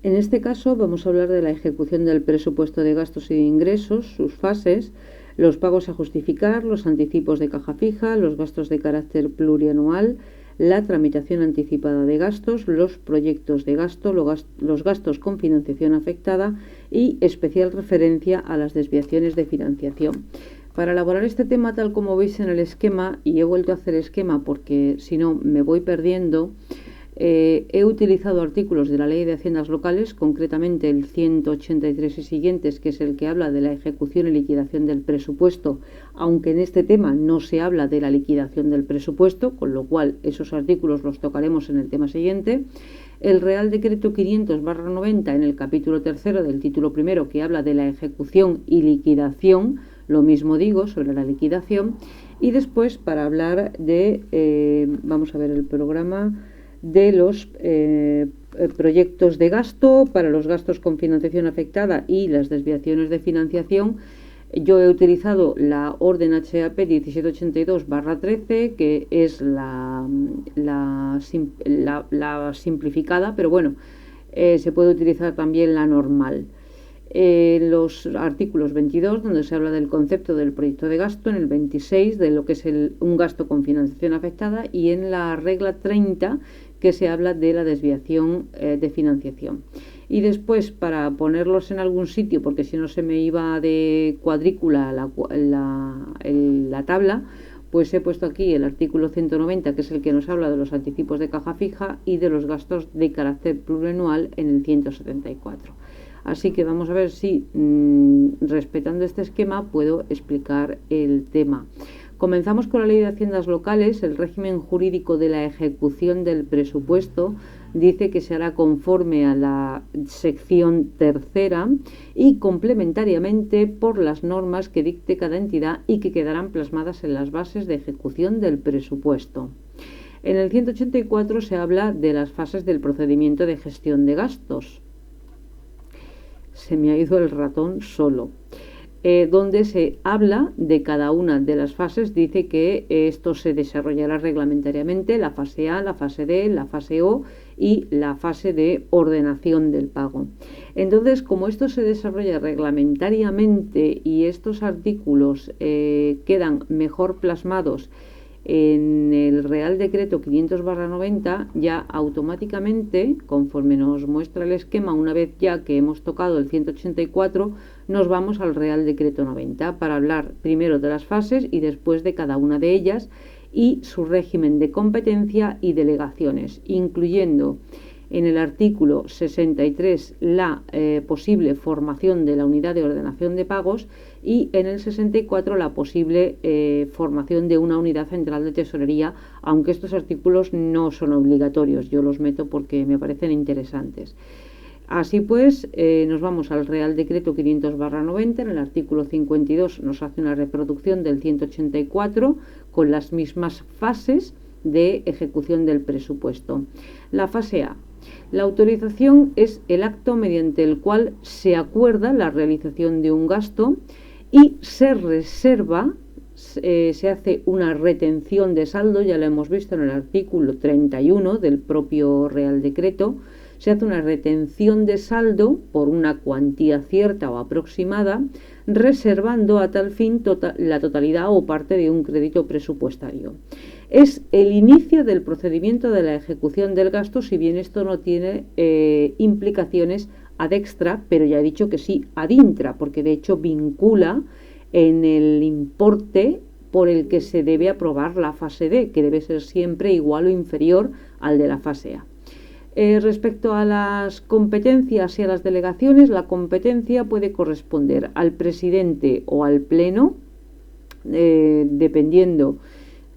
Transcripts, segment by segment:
En este caso vamos a hablar de la ejecución del presupuesto de gastos y de ingresos, sus fases, los pagos a justificar, los anticipos de caja fija, los gastos de carácter plurianual, la tramitación anticipada de gastos, los proyectos de gasto, los gastos con financiación afectada y especial referencia a las desviaciones de financiación. Para elaborar este tema tal como veis en el esquema, y he vuelto a hacer esquema porque si no me voy perdiendo, he utilizado artículos de la Ley de Haciendas Locales, concretamente el 183 y siguientes, que es el que habla de la ejecución y liquidación del presupuesto, aunque en este tema no se habla de la liquidación del presupuesto, con lo cual esos artículos los tocaremos en el tema siguiente. El Real Decreto 500/90 en el capítulo tercero del título primero, que habla de la ejecución y liquidación, lo mismo digo sobre la liquidación. Y después, para hablar de, vamos a ver el programa, de los proyectos de gasto, para los gastos con financiación afectada y las desviaciones de financiación, yo he utilizado la orden HAP 1782/13, que es la simplificada, pero bueno, se puede utilizar también la normal. Los artículos 22, donde se habla del concepto del proyecto de gasto, en el 26 de lo que es un gasto con financiación afectada, y en la regla 30 que se habla de la desviación de financiación. Y después, para ponerlos en algún sitio, porque si no se me iba de cuadrícula la tabla, pues he puesto aquí el artículo 190, que es el que nos habla de los anticipos de caja fija y de los gastos de carácter plurianual en el 174. Así que vamos a ver si, respetando este esquema, puedo explicar el tema. Comenzamos con la Ley de Haciendas Locales. El régimen jurídico de la ejecución del presupuesto dice que se hará conforme a la sección tercera y complementariamente por las normas que dicte cada entidad y que quedarán plasmadas en las bases de ejecución del presupuesto. En el 184 se habla de las fases del procedimiento de gestión de gastos. Se me ha ido el ratón solo. Donde se habla de cada una de las fases. Dice que esto se desarrollará reglamentariamente: la fase A, la fase D, la fase O y la fase de ordenación del pago. Entonces, como esto se desarrolla reglamentariamente y estos artículos quedan mejor plasmados en el Real Decreto 500/90, ya automáticamente, conforme nos muestra el esquema, una vez ya que hemos tocado el 184, nos vamos al Real Decreto 90 para hablar primero de las fases y después de cada una de ellas y su régimen de competencia y delegaciones, incluyendo en el artículo 63 la posible formación de la unidad de ordenación de pagos y en el 64 la posible formación de una unidad central de tesorería, aunque estos artículos no son obligatorios, yo los meto porque me parecen interesantes. Así pues, nos vamos al Real Decreto 500/90. En el artículo 52 nos hace una reproducción del 184 con las mismas fases de ejecución del presupuesto. La fase A. La autorización es el acto mediante el cual se acuerda la realización de un gasto y se reserva, se hace una retención de saldo, ya lo hemos visto en el artículo 31 del propio Real Decreto. Se hace una retención de saldo por una cuantía cierta o aproximada, reservando a tal fin la totalidad o parte de un crédito presupuestario. Es el inicio del procedimiento de la ejecución del gasto, si bien esto no tiene implicaciones ad extra, pero ya he dicho que sí ad intra, porque de hecho vincula en el importe por el que se debe aprobar la fase D, que debe ser siempre igual o inferior al de la fase A. Respecto a las competencias y a las delegaciones, la competencia puede corresponder al presidente o al pleno, dependiendo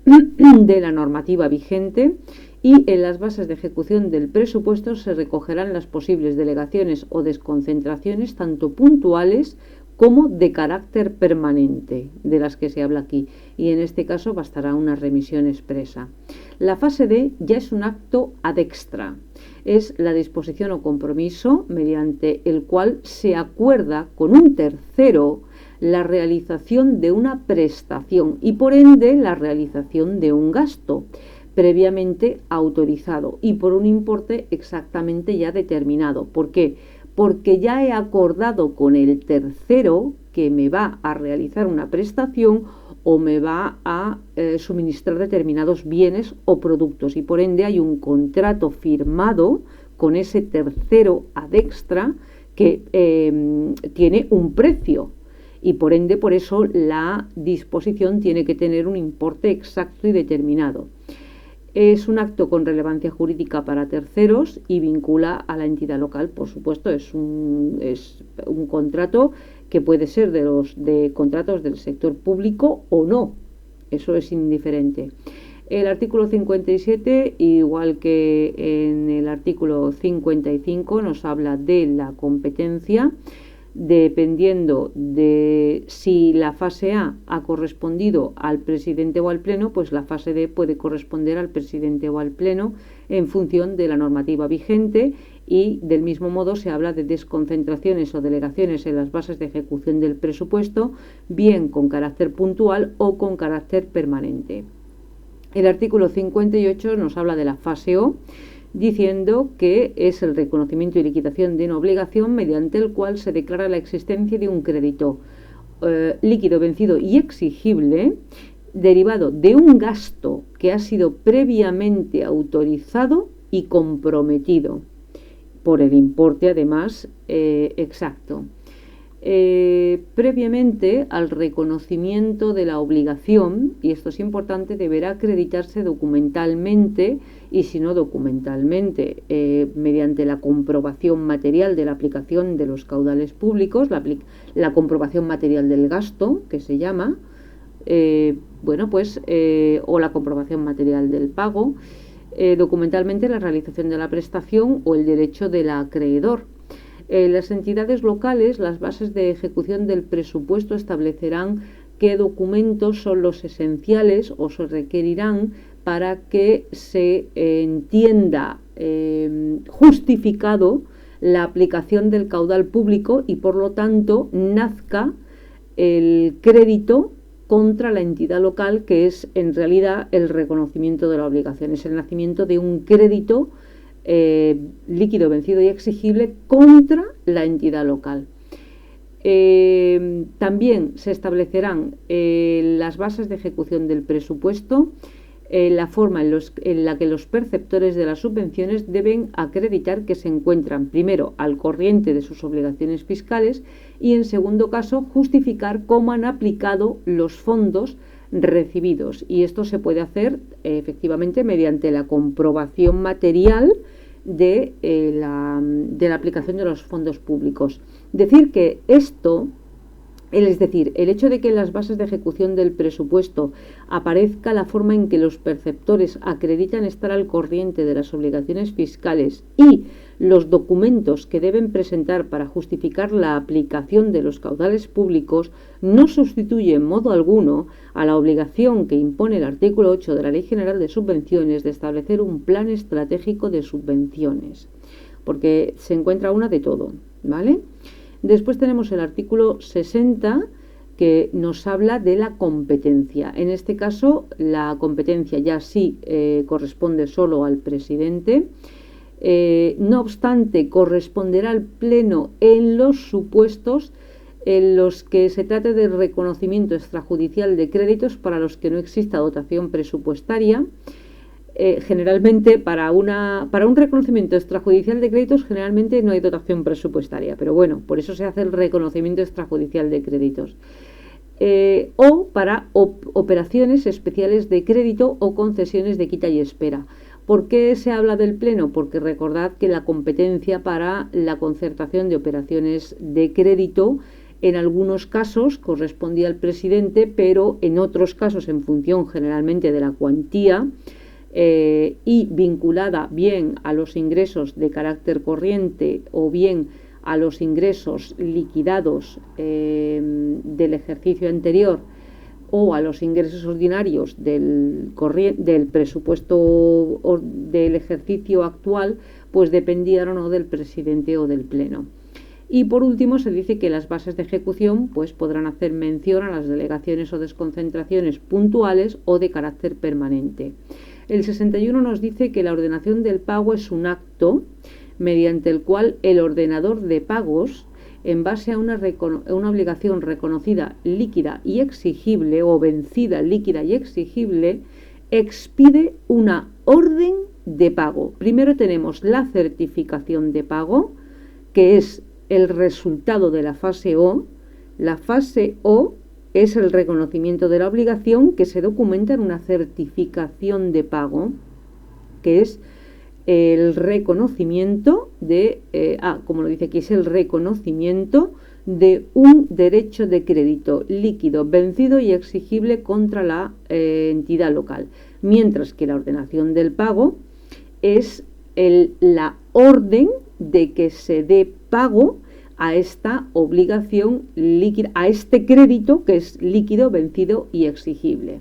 de la normativa vigente, y en las bases de ejecución del presupuesto se recogerán las posibles delegaciones o desconcentraciones, tanto puntuales como de carácter permanente, de las que se habla aquí, y en este caso bastará una remisión expresa. La fase D ya es un acto ad extra, es la disposición o compromiso mediante el cual se acuerda con un tercero la realización de una prestación y por ende la realización de un gasto, previamente autorizado y por un importe exactamente ya determinado. ¿Por qué? Porque ya he acordado con el tercero que me va a realizar una prestación o me va a suministrar determinados bienes o productos, y por ende hay un contrato firmado con ese tercero ad extra que tiene un precio, y por ende por eso la disposición tiene que tener un importe exacto y determinado. Es un acto con relevancia jurídica para terceros y vincula a la entidad local. Por supuesto, es un contrato que puede ser de contratos del sector público o no. Eso es indiferente. El artículo 57, igual que en el artículo 55, nos habla de la competencia. Dependiendo de si la fase A ha correspondido al presidente o al pleno, pues la fase D puede corresponder al presidente o al pleno en función de la normativa vigente, y del mismo modo se habla de desconcentraciones o delegaciones en las bases de ejecución del presupuesto, bien con carácter puntual o con carácter permanente. El artículo 58 nos habla de la fase O, diciendo que es el reconocimiento y liquidación de una obligación mediante el cual se declara la existencia de un crédito líquido, vencido y exigible derivado de un gasto que ha sido previamente autorizado y comprometido por el importe además exacto. Previamente al reconocimiento de la obligación, y esto es importante, deberá acreditarse documentalmente, y si no documentalmente, mediante la comprobación material de la aplicación de los caudales públicos, la comprobación material del gasto, que se llama, o la comprobación material del pago, documentalmente la realización de la prestación o el derecho del acreedor. Las entidades locales, las bases de ejecución del presupuesto establecerán qué documentos son los esenciales o se requerirán para que se entienda justificado la aplicación del caudal público y por lo tanto nazca el crédito contra la entidad local, que es en realidad el reconocimiento de la obligación, es el nacimiento de un crédito líquido, vencido y exigible contra la entidad local. También se establecerán las bases de ejecución del presupuesto, la forma en la que los perceptores de las subvenciones deben acreditar que se encuentran primero al corriente de sus obligaciones fiscales y en segundo caso justificar cómo han aplicado los fondos recibidos, y esto se puede hacer efectivamente mediante la comprobación material de la aplicación de los fondos públicos. Decir que esto, es decir, el hecho de que en las bases de ejecución del presupuesto aparezca la forma en que los perceptores acreditan estar al corriente de las obligaciones fiscales y los documentos que deben presentar para justificar la aplicación de los caudales públicos, no sustituye en modo alguno a la obligación que impone el artículo 8 de la Ley General de Subvenciones de establecer un plan estratégico de subvenciones, porque se encuentra una de todo, ¿vale? Después tenemos el artículo 60, que nos habla de la competencia. En este caso, la competencia ya sí corresponde solo al presidente. No obstante, corresponderá al Pleno en los supuestos en los que se trate de reconocimiento extrajudicial de créditos para los que no exista dotación presupuestaria. Generalmente para un reconocimiento extrajudicial de créditos generalmente no hay dotación presupuestaria, pero bueno, por eso se hace el reconocimiento extrajudicial de créditos. O para operaciones especiales de crédito o concesiones de quita y espera. ¿Por qué se habla del Pleno? Porque recordad que la competencia para la concertación de operaciones de crédito en algunos casos correspondía al presidente, pero en otros casos, en función generalmente de la cuantía y vinculada bien a los ingresos de carácter corriente o bien a los ingresos liquidados del ejercicio anterior o a los ingresos ordinarios del presupuesto del ejercicio actual, pues dependían o no del presidente o del Pleno. Y por último se dice que las bases de ejecución pues podrán hacer mención a las delegaciones o desconcentraciones puntuales o de carácter permanente. El 61 nos dice que la ordenación del pago es un acto mediante el cual el ordenador de pagos, en base a una obligación reconocida, líquida y exigible, o vencida, líquida y exigible, expide una orden de pago. Primero tenemos la certificación de pago, que es el resultado de la fase O. La fase O es el reconocimiento de la obligación, que se documenta en una certificación de pago, que es el reconocimiento de, como lo dice aquí, es el reconocimiento de un derecho de crédito líquido, vencido y exigible contra la entidad local, mientras que la ordenación del pago es la orden de que se dé pago a esta obligación líquida, a este crédito que es líquido, vencido y exigible,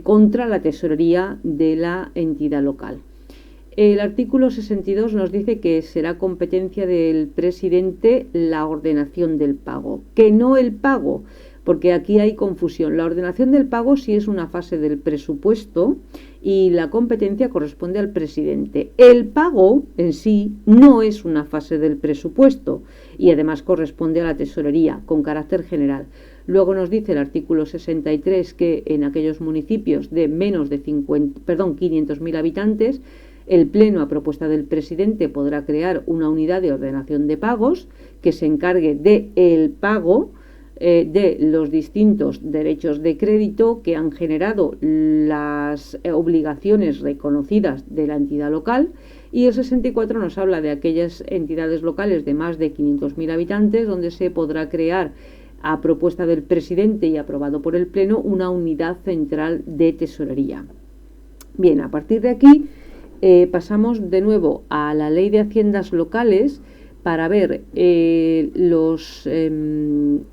contra la tesorería de la entidad local. El artículo 62 nos dice que será competencia del presidente la ordenación del pago, que no el pago, porque aquí hay confusión. La ordenación del pago sí es una fase del presupuesto y la competencia corresponde al presidente. El pago en sí no es una fase del presupuesto y además corresponde a la tesorería con carácter general. Luego nos dice el artículo 63 que en aquellos municipios de menos de 500.000 habitantes, el Pleno, a propuesta del presidente, podrá crear una unidad de ordenación de pagos que se encargue del pago de los distintos derechos de crédito que han generado las obligaciones reconocidas de la entidad local. Y el 64 nos habla de aquellas entidades locales de más de 500.000 habitantes donde se podrá crear, a propuesta del presidente y aprobado por el Pleno, una unidad central de tesorería. Bien, a partir de aquí pasamos de nuevo a la Ley de Haciendas Locales para ver los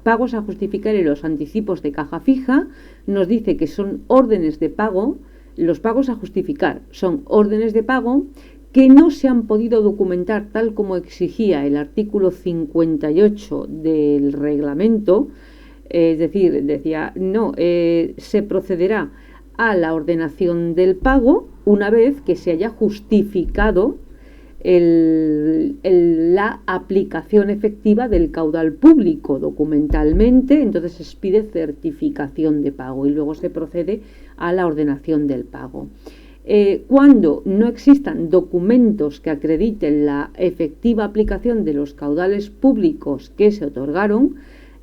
pagos a justificar y los anticipos de caja fija. Nos dice que son órdenes de pago. Los pagos a justificar son órdenes de pago que no se han podido documentar tal como exigía el artículo 58 del reglamento. Es decir, decía, no, se procederá a la ordenación del pago una vez que se haya justificado la aplicación efectiva del caudal público documentalmente. Entonces se pide certificación de pago y luego se procede a la ordenación del pago. Cuando no existan documentos que acrediten la efectiva aplicación de los caudales públicos que se otorgaron,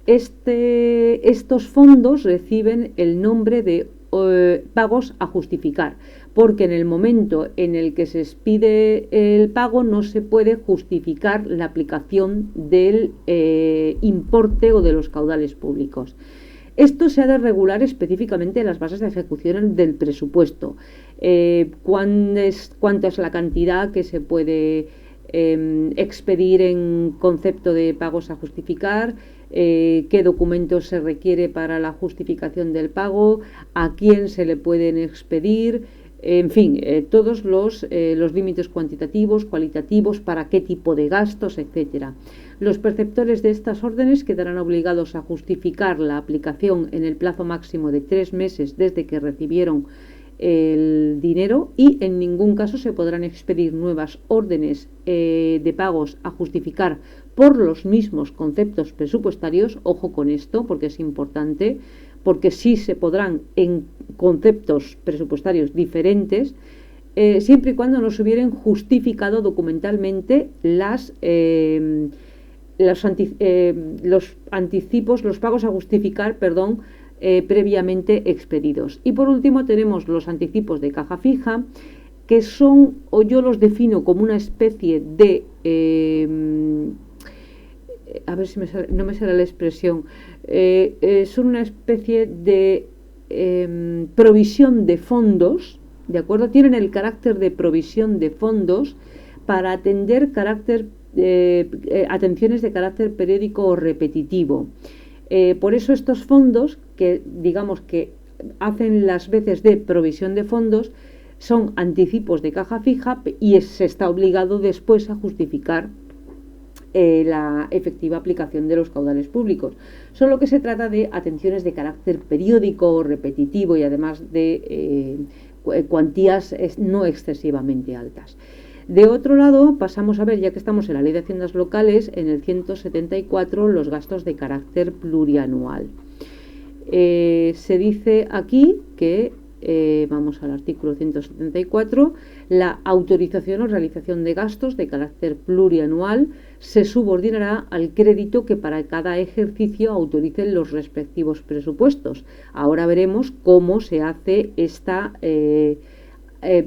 estos fondos reciben el nombre de pagos a justificar, porque en el momento en el que se expide el pago no se puede justificar la aplicación del importe o de los caudales públicos. Esto se ha de regular específicamente en las bases de ejecución del presupuesto. Cuánta es la cantidad que se puede expedir en concepto de pagos a justificar, qué documentos se requiere para la justificación del pago, a quién se le pueden expedir, en fin, todos los límites cuantitativos, cualitativos, para qué tipo de gastos, etcétera. Los perceptores de estas órdenes quedarán obligados a justificar la aplicación en el plazo máximo de 3 meses desde que recibieron el dinero y en ningún caso se podrán expedir nuevas órdenes de pagos a justificar por los mismos conceptos presupuestarios. Ojo con esto porque es importante, porque sí se podrán en conceptos presupuestarios diferentes siempre y cuando no se hubieran justificado documentalmente los anticipos, los pagos a justificar, previamente expedidos. Y por último tenemos los anticipos de caja fija, que son, o yo los defino como una especie de a ver si no me sale la expresión, son una especie de provisión de fondos, ¿de acuerdo? Tienen el carácter de provisión de fondos para atender atenciones de carácter periódico o repetitivo. Por eso estos fondos, que digamos que hacen las veces de provisión de fondos, son anticipos de caja fija y se está obligado después a justificar la efectiva aplicación de los caudales públicos. Solo que se trata de atenciones de carácter periódico o repetitivo y además de cuantías no excesivamente altas. De otro lado, pasamos a ver, ya que estamos en la Ley de Haciendas Locales, en el 174 los gastos de carácter plurianual. Se dice aquí que, vamos al artículo 174, la autorización o realización de gastos de carácter plurianual se subordinará al crédito que para cada ejercicio autoricen los respectivos presupuestos. Ahora veremos cómo se hace esta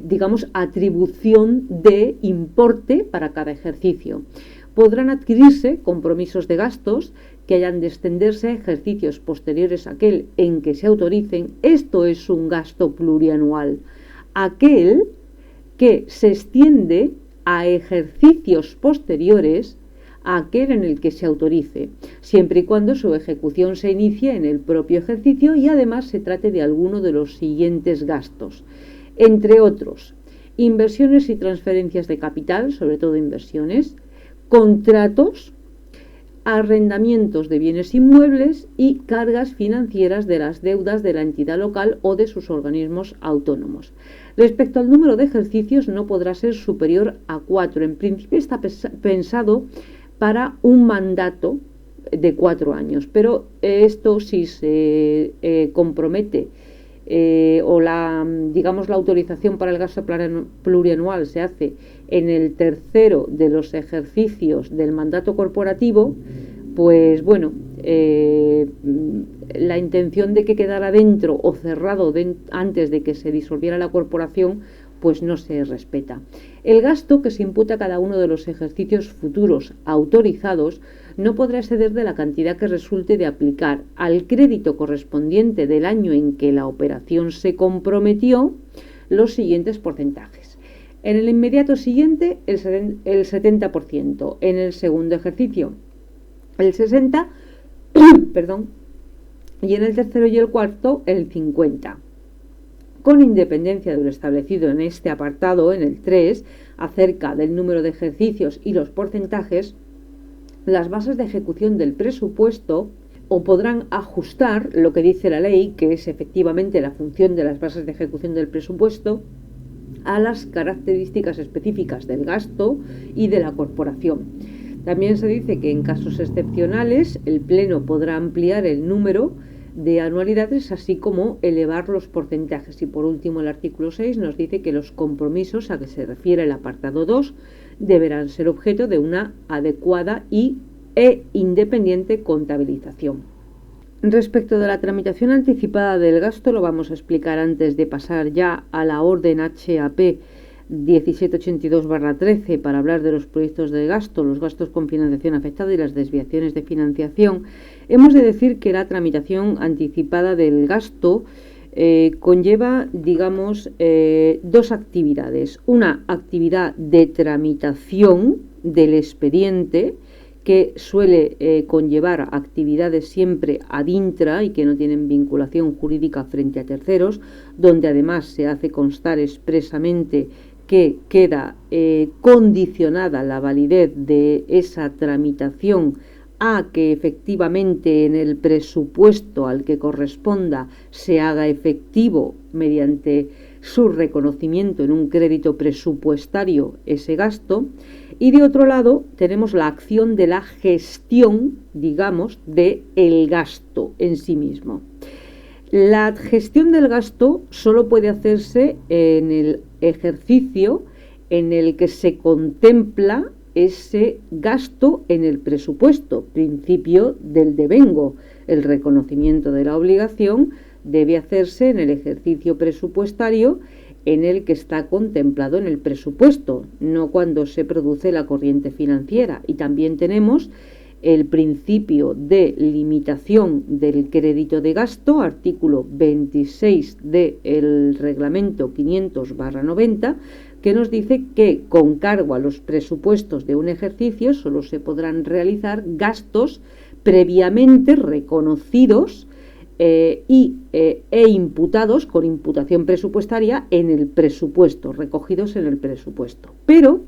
digamos, atribución de importe para cada ejercicio. Podrán adquirirse compromisos de gastos que hayan de extenderse a ejercicios posteriores a aquel en que se autoricen. Esto es un gasto plurianual. Aquel que se extiende a ejercicios posteriores a aquel en el que se autorice, siempre y cuando su ejecución se inicie en el propio ejercicio y además se trate de alguno de los siguientes gastos. Entre otros, inversiones y transferencias de capital, sobre todo inversiones, contratos, arrendamientos de bienes inmuebles y cargas financieras de las deudas de la entidad local o de sus organismos autónomos. Respecto al número de ejercicios, no podrá ser superior a 4. En principio está pensado para un mandato de 4 años, pero esto si se compromete o la autorización para el gasto plurianual se hace en el tercero de los ejercicios del mandato corporativo, pues bueno, la intención de que quedara dentro o cerrado antes de que se disolviera la corporación, pues no se respeta. El gasto que se imputa a cada uno de los ejercicios futuros autorizados no podrá exceder de la cantidad que resulte de aplicar al crédito correspondiente del año en que la operación se comprometió los siguientes porcentajes. En el inmediato siguiente, el 70%. En el segundo ejercicio, el 60%, perdón, y en el tercero y el cuarto, el 50%. Con independencia de lo establecido en este apartado, en el 3, acerca del número de ejercicios y los porcentajes, las bases de ejecución del presupuesto o podrán ajustar lo que dice la ley, que es efectivamente la función de las bases de ejecución del presupuesto, a las características específicas del gasto y de la corporación. También se dice que en casos excepcionales el Pleno podrá ampliar el número de anualidades, así como elevar los porcentajes. Y por último, el artículo 6 nos dice que los compromisos a que se refiere el apartado 2 deberán ser objeto de una adecuada e independiente contabilización. Respecto de la tramitación anticipada del gasto, lo vamos a explicar antes de pasar ya a la orden HAP 1782/13 para hablar de los proyectos de gasto, los gastos con financiación afectada y las desviaciones de financiación. Hemos de decir que la tramitación anticipada del gasto conlleva, digamos, dos actividades. Una actividad de tramitación del expediente, que suele conllevar actividades siempre ad intra y que no tienen vinculación jurídica frente a terceros, donde además se hace constar expresamente que queda condicionada la validez de esa tramitación a que efectivamente en el presupuesto al que corresponda se haga efectivo mediante su reconocimiento en un crédito presupuestario ese gasto. Y de otro lado tenemos la acción de la gestión, digamos, del gasto en sí mismo. La gestión del gasto solo puede hacerse en el ejercicio en el que se contempla ese gasto en el presupuesto, principio del devengo. El reconocimiento de la obligación debe hacerse en el ejercicio presupuestario en el que está contemplado en el presupuesto, no cuando se produce la corriente financiera. Y también tenemos el principio de limitación del crédito de gasto, artículo 26 del reglamento 500/90, que nos dice que con cargo a los presupuestos de un ejercicio solo se podrán realizar gastos previamente reconocidos e imputados con imputación presupuestaria en el presupuesto, recogidos en el presupuesto. Pero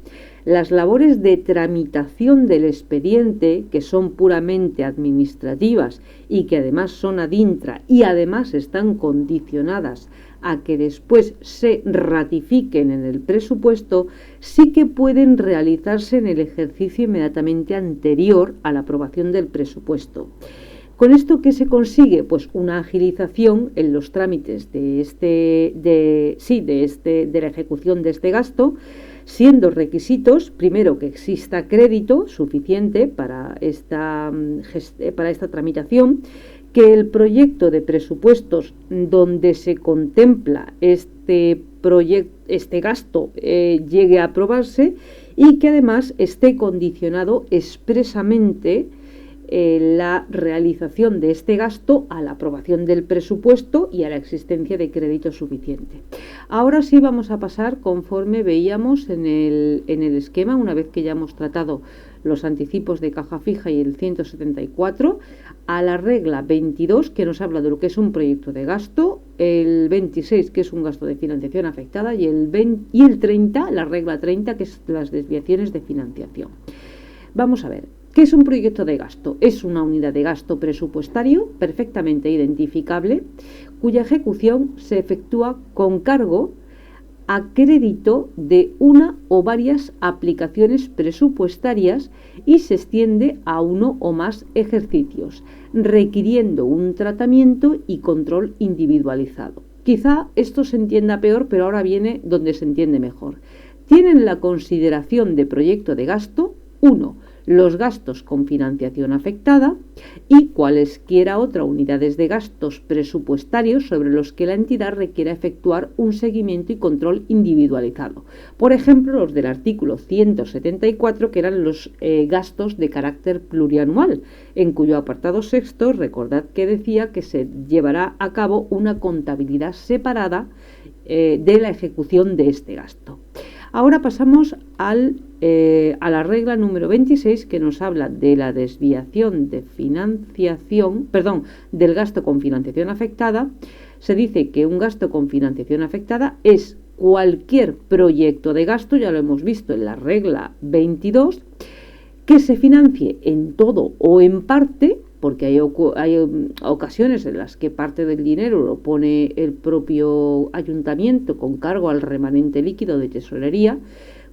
las labores de tramitación del expediente, que son puramente administrativas y que además son ad intra y además están condicionadas a que después se ratifiquen en el presupuesto, sí que pueden realizarse en el ejercicio inmediatamente anterior a la aprobación del presupuesto. ¿Con esto qué se consigue? Pues una agilización en los trámites de la ejecución de este gasto, siendo requisitos, primero, que exista crédito suficiente para esta tramitación, que el proyecto de presupuestos donde se contempla este gasto llegue a aprobarse y que además esté condicionado expresamente la realización de este gasto a la aprobación del presupuesto y a la existencia de crédito suficiente. Ahora sí vamos a pasar, conforme veíamos en el esquema, una vez que ya hemos tratado los anticipos de caja fija y el 174, a la regla 22, que nos habla de lo que es un proyecto de gasto, el 26, que es un gasto de financiación afectada, y el 30, la regla 30, que es las desviaciones de financiación. Vamos a ver. ¿Qué es un proyecto de gasto? Es una unidad de gasto presupuestario perfectamente identificable, cuya ejecución se efectúa con cargo a crédito de una o varias aplicaciones presupuestarias y se extiende a uno o más ejercicios, requiriendo un tratamiento y control individualizado. Quizá esto se entienda peor, pero ahora viene donde se entiende mejor. Tienen la consideración de proyecto de gasto 1. Los gastos con financiación afectada y cualesquiera otras unidades de gastos presupuestarios sobre los que la entidad requiera efectuar un seguimiento y control individualizado. Por ejemplo, los del artículo 174, que eran los gastos de carácter plurianual, en cuyo apartado sexto, recordad que decía que se llevará a cabo una contabilidad separada de la ejecución de este gasto. Ahora pasamos a la regla número 26, que nos habla de la desviación de financiación, del gasto con financiación afectada. Se dice que un gasto con financiación afectada es cualquier proyecto de gasto, ya lo hemos visto en la regla 22, que se financie en todo o en parte, porque hay ocasiones en las que parte del dinero lo pone el propio ayuntamiento con cargo al remanente líquido de tesorería,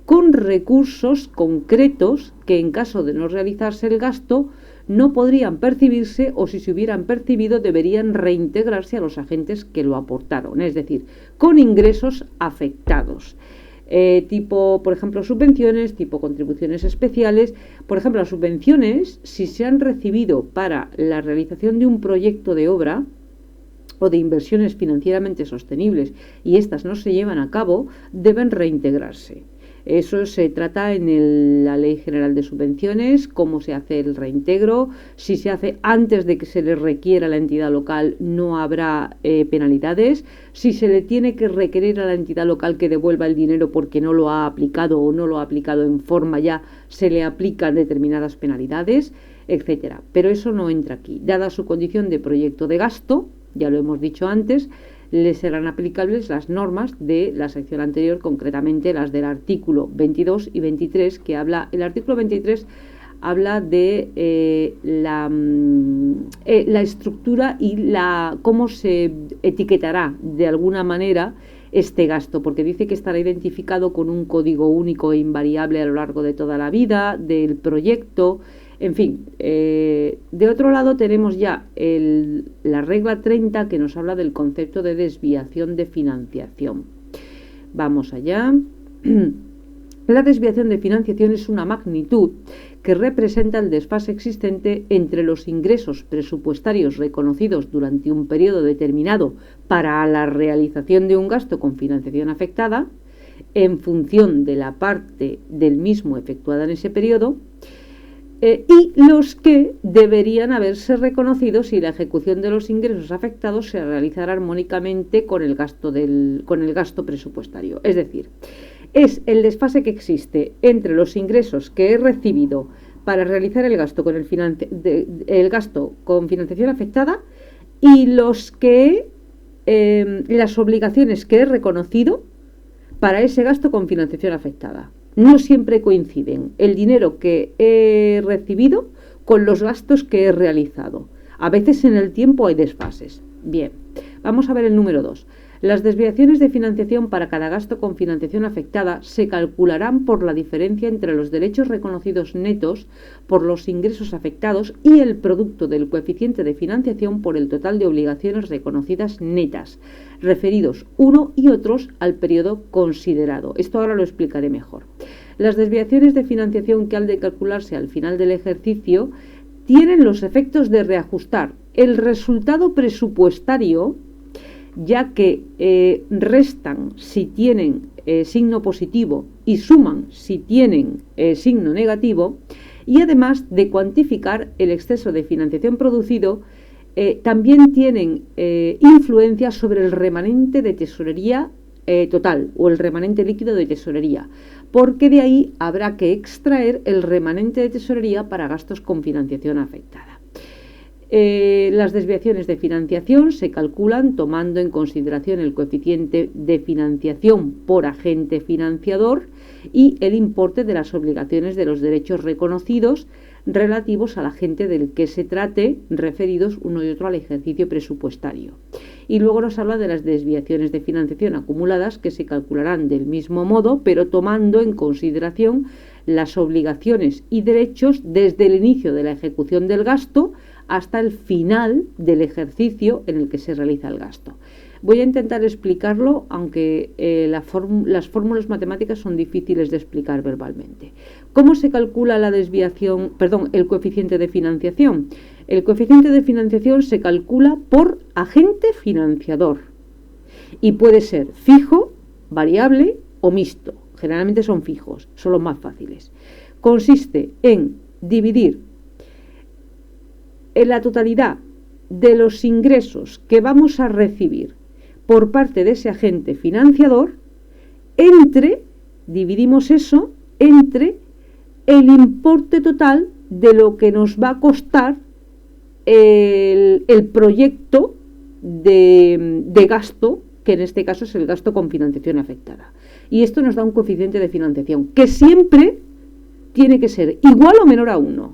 con recursos concretos que en caso de no realizarse el gasto no podrían percibirse, o si se hubieran percibido deberían reintegrarse a los agentes que lo aportaron, es decir, con ingresos afectados. Tipo, por ejemplo, subvenciones, tipo contribuciones especiales. Por ejemplo, las subvenciones, si se han recibido para la realización de un proyecto de obra o de inversiones financieramente sostenibles y estas no se llevan a cabo, deben reintegrarse. Eso se trata en la Ley General de Subvenciones, cómo se hace el reintegro. Si se hace antes de que se le requiera a la entidad local, no habrá penalidades. Si se le tiene que requerir a la entidad local que devuelva el dinero porque no lo ha aplicado o no lo ha aplicado en forma ya, se le aplican determinadas penalidades, etcétera. Pero eso no entra aquí. Dada su condición de proyecto de gasto, ya lo hemos dicho antes, les serán aplicables las normas de la sección anterior, concretamente las del artículo 22 y 23, que habla, el artículo 23 habla de la estructura y cómo se etiquetará de alguna manera este gasto, porque dice que estará identificado con un código único e invariable a lo largo de toda la vida del proyecto. En fin, de otro lado tenemos ya la regla 30, que nos habla del concepto de desviación de financiación. Vamos allá. La desviación de financiación es una magnitud que representa el desfase existente entre los ingresos presupuestarios reconocidos durante un periodo determinado para la realización de un gasto con financiación afectada, en función de la parte del mismo efectuada en ese periodo, y los que deberían haberse reconocido si la ejecución de los ingresos afectados se realizara armónicamente con el gasto presupuestario. Es decir, es el desfase que existe entre los ingresos que he recibido para realizar el gasto con gasto con financiación afectada y las obligaciones que he reconocido para ese gasto con financiación afectada. No siempre coinciden el dinero que he recibido con los gastos que he realizado. A veces en el tiempo hay desfases. Bien, vamos a ver el número 2. Las desviaciones de financiación para cada gasto con financiación afectada se calcularán por la diferencia entre los derechos reconocidos netos por los ingresos afectados y el producto del coeficiente de financiación por el total de obligaciones reconocidas netas, referidos uno y otros al periodo considerado. Esto ahora lo explicaré mejor. Las desviaciones de financiación que han de calcularse al final del ejercicio tienen los efectos de reajustar el resultado presupuestario, ya que restan si tienen signo positivo y suman si tienen signo negativo, y además de cuantificar el exceso de financiación producido, también tienen influencia sobre el remanente de tesorería total o el remanente líquido de tesorería, porque de ahí habrá que extraer el remanente de tesorería para gastos con financiación afectada. Las desviaciones de financiación se calculan tomando en consideración el coeficiente de financiación por agente financiador y el importe de las obligaciones de los derechos reconocidos relativos al agente del que se trate, referidos uno y otro al ejercicio presupuestario. Y luego nos habla de las desviaciones de financiación acumuladas, que se calcularán del mismo modo, pero tomando en consideración las obligaciones y derechos desde el inicio de la ejecución del gasto hasta el final del ejercicio en el que se realiza el gasto. Voy a intentar explicarlo, aunque las fórmulas matemáticas son difíciles de explicar verbalmente. ¿Cómo se calcula el coeficiente de financiación? El coeficiente de financiación se calcula por agente financiador y puede ser fijo, variable o mixto. Generalmente son fijos, son los más fáciles. Consiste en dividir en la totalidad de los ingresos que vamos a recibir por parte de ese agente financiador dividimos eso entre el importe total de lo que nos va a costar el proyecto de gasto, que en este caso es el gasto con financiación afectada. Y esto nos da un coeficiente de financiación que siempre tiene que ser igual o menor a 1.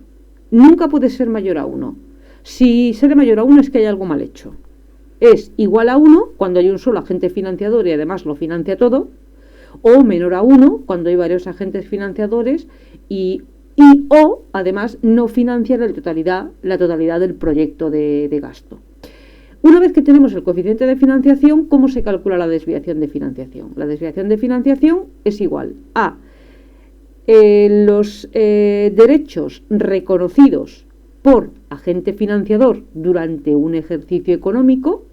Nunca puede ser mayor a 1. Si será mayor a 1 es que hay algo mal hecho. Es igual a 1 cuando hay un solo agente financiador y además lo financia todo, o menor a 1 cuando hay varios agentes financiadores o además no financian la totalidad del proyecto de gasto. Una vez que tenemos el coeficiente de financiación, ¿cómo se calcula la desviación de financiación? La desviación de financiación es igual a los derechos reconocidos por agente financiador durante un ejercicio económico,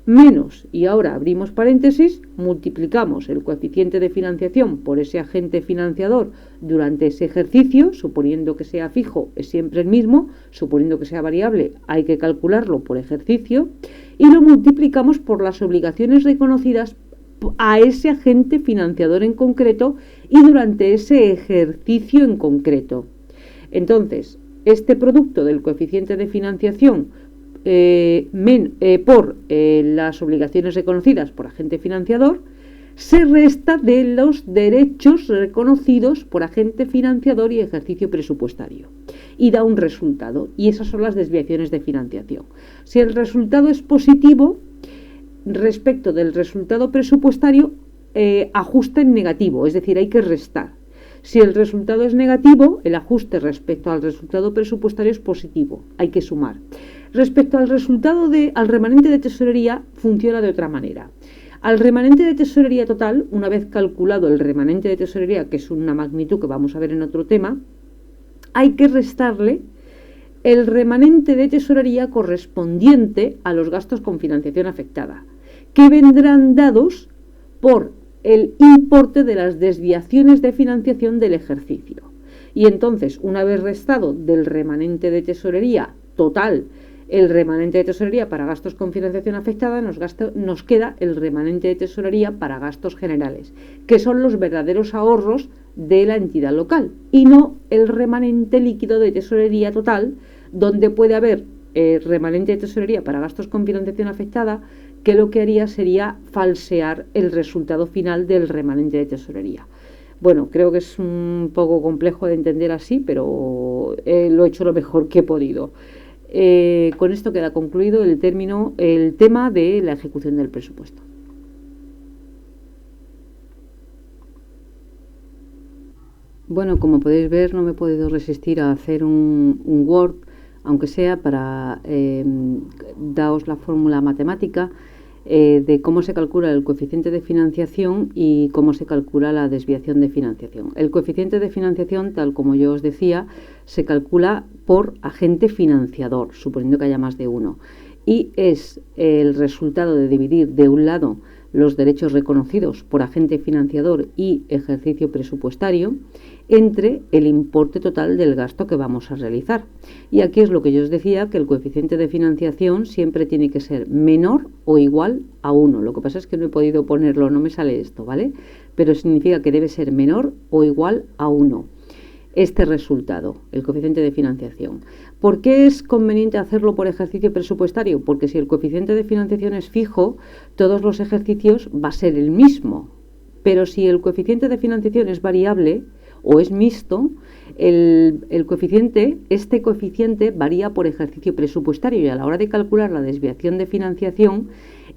menos, y ahora abrimos paréntesis, multiplicamos el coeficiente de financiación por ese agente financiador durante ese ejercicio, suponiendo que sea fijo es siempre el mismo, suponiendo que sea variable hay que calcularlo por ejercicio, y lo multiplicamos por las obligaciones reconocidas a ese agente financiador en concreto y durante ese ejercicio en concreto. Entonces, este producto del coeficiente de financiación por las obligaciones reconocidas por agente financiador se resta de los derechos reconocidos por agente financiador y ejercicio presupuestario y da un resultado, y esas son las desviaciones de financiación. Si el resultado es positivo respecto del resultado presupuestario, ajusta en negativo, es decir, hay que restar. Si el resultado es negativo, el ajuste respecto al resultado presupuestario es positivo, hay que sumar. Respecto al al remanente de tesorería, funciona de otra manera. Al remanente de tesorería total, una vez calculado el remanente de tesorería, que es una magnitud que vamos a ver en otro tema, hay que restarle el remanente de tesorería correspondiente a los gastos con financiación afectada, que vendrán dados por el importe de las desviaciones de financiación del ejercicio. Y entonces, una vez restado del remanente de tesorería total el remanente de tesorería para gastos con financiación afectada, nos queda el remanente de tesorería para gastos generales, que son los verdaderos ahorros de la entidad local, y no el remanente líquido de tesorería total, donde puede haber remanente de tesorería para gastos con financiación afectada, que lo que haría sería falsear el resultado final del remanente de tesorería. Bueno, creo que es un poco complejo de entender así, pero lo he hecho lo mejor que he podido. Con esto queda concluido el tema de la ejecución del presupuesto. Bueno, como podéis ver, no me he podido resistir a hacer un Word, aunque sea para daros la fórmula matemática de cómo se calcula el coeficiente de financiación y cómo se calcula la desviación de financiación. El coeficiente de financiación, tal como yo os decía, se calcula por agente financiador, suponiendo que haya más de uno, y es el resultado de dividir de un lado los derechos reconocidos por agente financiador y ejercicio presupuestario entre el importe total del gasto que vamos a realizar. Y aquí es lo que yo os decía, que el coeficiente de financiación siempre tiene que ser menor o igual a 1. Lo que pasa es que no he podido ponerlo, no me sale esto, ¿vale? Pero significa que debe ser menor o igual a 1. Este resultado, el coeficiente de financiación. ¿Por qué es conveniente hacerlo por ejercicio presupuestario? Porque si el coeficiente de financiación es fijo, todos los ejercicios va a ser el mismo. Pero si el coeficiente de financiación es variable o es mixto, este coeficiente varía por ejercicio presupuestario, y a la hora de calcular la desviación de financiación,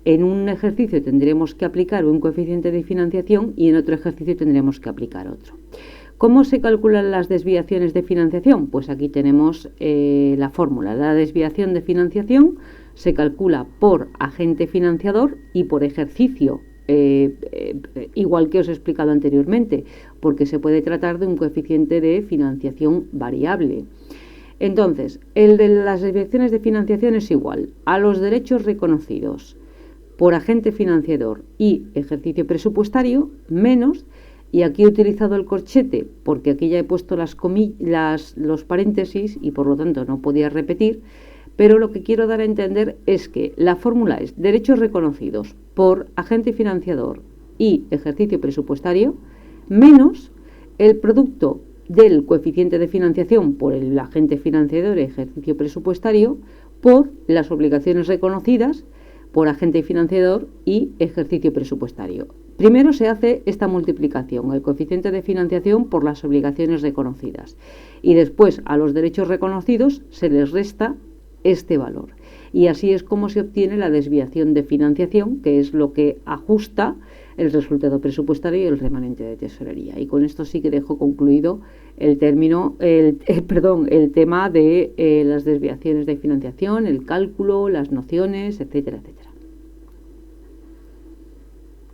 en un ejercicio tendremos que aplicar un coeficiente de financiación y en otro ejercicio tendremos que aplicar otro. ¿Cómo se calculan las desviaciones de financiación? Pues aquí tenemos la fórmula. La desviación de financiación se calcula por agente financiador y por ejercicio, igual que os he explicado anteriormente, porque se puede tratar de un coeficiente de financiación variable. Entonces, el de las desviaciones de financiación es igual a los derechos reconocidos por agente financiador y ejercicio presupuestario menos. Y aquí he utilizado el corchete porque aquí ya he puesto los paréntesis y por lo tanto no podía repetir, pero lo que quiero dar a entender es que la fórmula es derechos reconocidos por agente financiador y ejercicio presupuestario menos el producto del coeficiente de financiación por el agente financiador y ejercicio presupuestario por las obligaciones reconocidas por agente financiador y ejercicio presupuestario. Primero se hace esta multiplicación, el coeficiente de financiación por las obligaciones reconocidas, y después a los derechos reconocidos se les resta este valor. Y así es como se obtiene la desviación de financiación, que es lo que ajusta el resultado presupuestario y el remanente de tesorería. Y con esto sí que dejo concluido el tema de las desviaciones de financiación, el cálculo, las nociones, etcétera, etcétera.